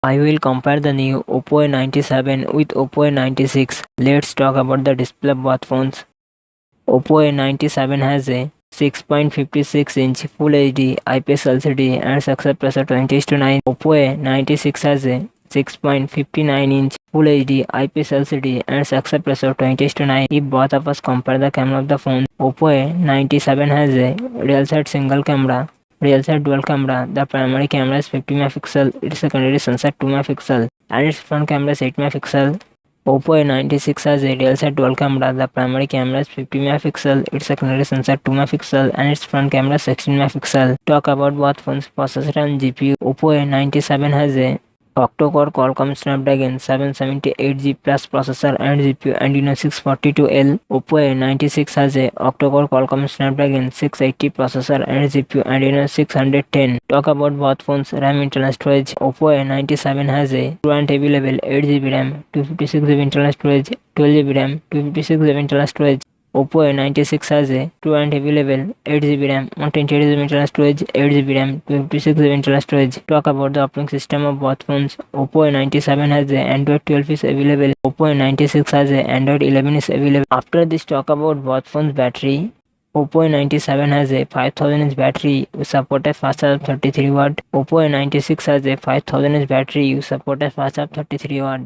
I will compare the new Oppo A97 with Oppo A96. Let's talk about the display of both phones. Oppo A97 has a 6.56-inch Full HD IPS LCD and success ratio 20:9. Oppo A96 has a 6.59-inch Full HD IPS LCD and success ratio 20:9. If both of us compare the camera of the phone, Oppo A97 has a real set single camera, real set dual camera. The primary camera is 50 megapixel, its secondary sensor 2 megapixel, and its front camera is 8 megapixel. Oppo A96 has a real set dual camera. The primary camera is 50 megapixel, its secondary sensor 2 megapixel, and its front camera is 16 megapixel. Talk about both phones processor and GPU. Oppo A97 has a octa-core Qualcomm Snapdragon 778G Plus processor and GPU Adreno 642L. Oppo A96 has a octa-core Qualcomm Snapdragon 680 processor and GPU Adreno 610. Talk about both phones RAM internal storage. Oppo A97 has a true and heavy level 8GB RAM, 256GB internal storage, 12GB RAM, 256GB internal storage. Oppo A96 has a true and heavy level 8GB RAM, 128GB internal storage, 8GB RAM, 256GB internal storage. Talk about the operating system of both phones. Oppo A97 has a Android 12 is available. Oppo A96 has a Android 11 is available. After this, talk about both phones battery. Oppo A97 has a 5000 battery with support a fast charge of 33 watt. Oppo A96 has a 5000 battery with support a fast charge of 33 watt.